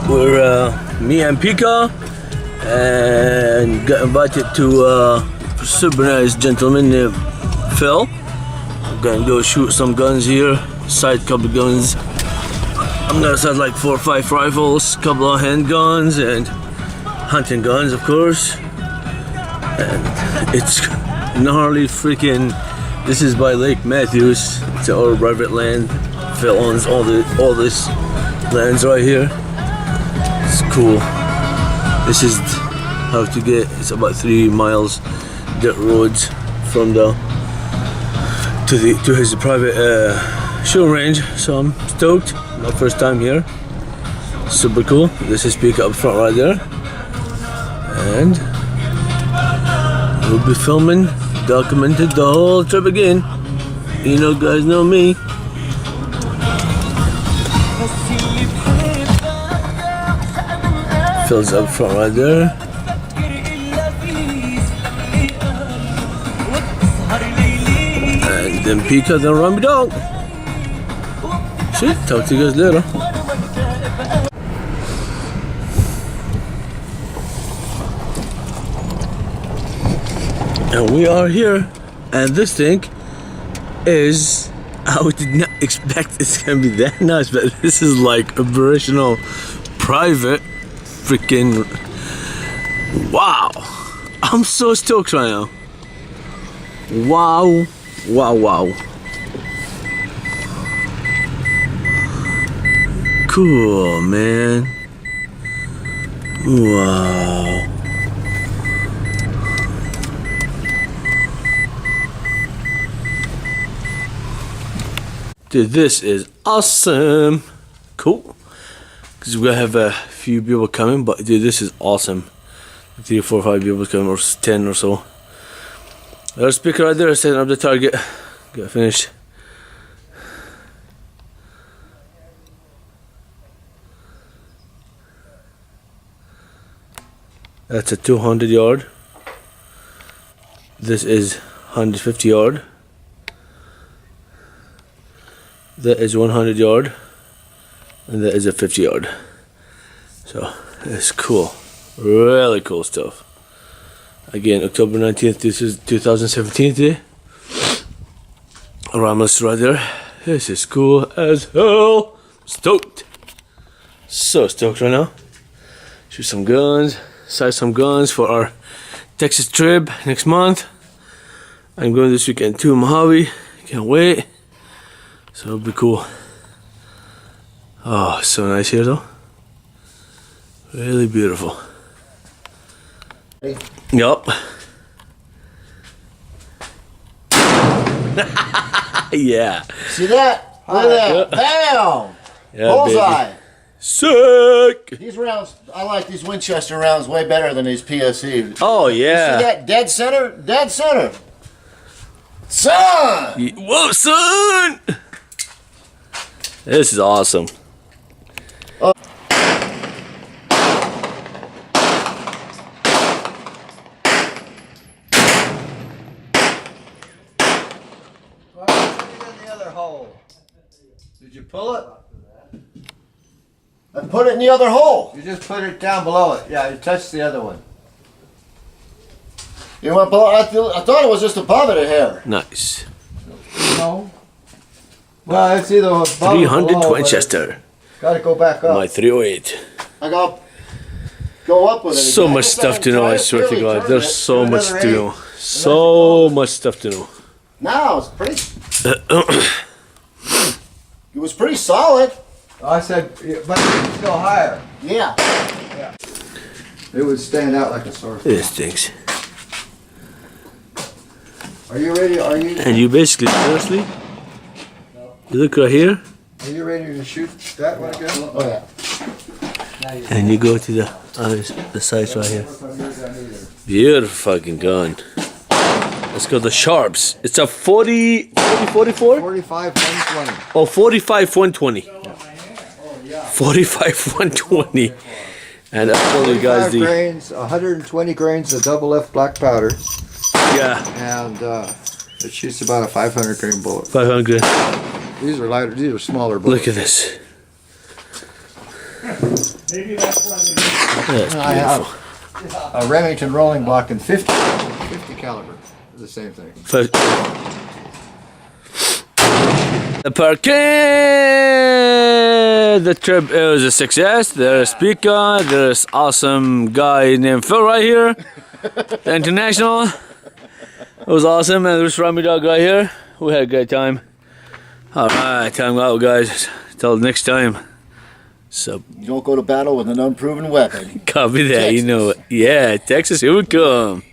We're me and PICA, and got invited to a super nice gentleman named Phil. I'm gonna go shoot some guns here, sight couple guns. I'm gonna sight like 4 or 5 rifles, couple of handguns, and hunting guns, of course. And it's gnarly freaking. This is by Lake Matthews. It's our private land. Phil owns all this lands right here. It's cool. This is how to get. It's about 3 miles dirt roads from the to his private shooting range. So I'm stoked. My first time here. Super cool. This is PICA up front right there, and we'll be filming, documented the whole trip again. You know, guys know me. Phil's up front right there. And then PICA, then Ramidogg. Shit, talk to you guys later. And we are here, and this thing is, I did not expect it's gonna be that nice, but this is like operational, private, freaking, wow. I'm so stoked right now. Wow, wow, wow. Cool, man. Wow. Dude, this is awesome. Cool. Because we're gonna have a few people coming, but dude, this is awesome. 3, 4, 5 people coming, or 10 or so. There's PICA right there, setting up the target. Got finished. That's a 200 yard. This is 150 yard. That is 100 yard, and that is a 50 yard. So it's cool, really cool stuff. Again, October 19th, this is 2017 today. RAMI right there. This is cool as hell. Stoked, so stoked right now. Shoot some guns, sight some guns for our Texas trip next month. I'm going this weekend to Mojave. Can't wait. So it'll be cool. Oh, so nice here though. Really beautiful. Yup. Yeah. See that? Look at that. Bam! Yeah, bullseye. baby. Sick! These rounds, I like these Winchester rounds way better than these PSE. Oh, yeah. You see that? Dead center? Dead center. Son! Whoa, son! This is awesome. Oh. Well, put it in the other hole. Did you pull it? I put it in the other hole. You just put it down below it. Yeah, you touched the other one. You went below? I thought it was just above it a hair. Nice. No. Well, it's either above 300 Winchester. Got to go back up. My 308. I got go up with it. So much stuff to know, I swear to God. There's so much to know. So much stuff to know. No, it's pretty. It was pretty solid. I said, but it could go higher. Yeah. Yeah. It would stand out like a sore thumb. This stinks. Are you ready? And you basically, seriously, you look right here, Are you ready to shoot that one again? Oh yeah. and you go to the sights right here. Beautiful fucking gun. Let's go the Sharps. It's a 44? 45, 120. Oh, 45 120. 45 120. And I told you guys 45 the grains, 120 grains of double F black powder, yeah, and it shoots about a 500 grain bullet. 500. These are lighter. These are smaller bullets. Look at this. Maybe that's why That's I beautiful. have a Remington rolling block and 50 caliber. The same thing. First. The parquet. The trip was a success. There's PICA. There's awesome guy named Phil right here. The International. It was awesome. And there's Ramidogg right here. We had a great time. Alright, time out, guys. Till next time. So, You don't go to battle with an unproven weapon. copy that. You know it. Yeah, Texas, here we come.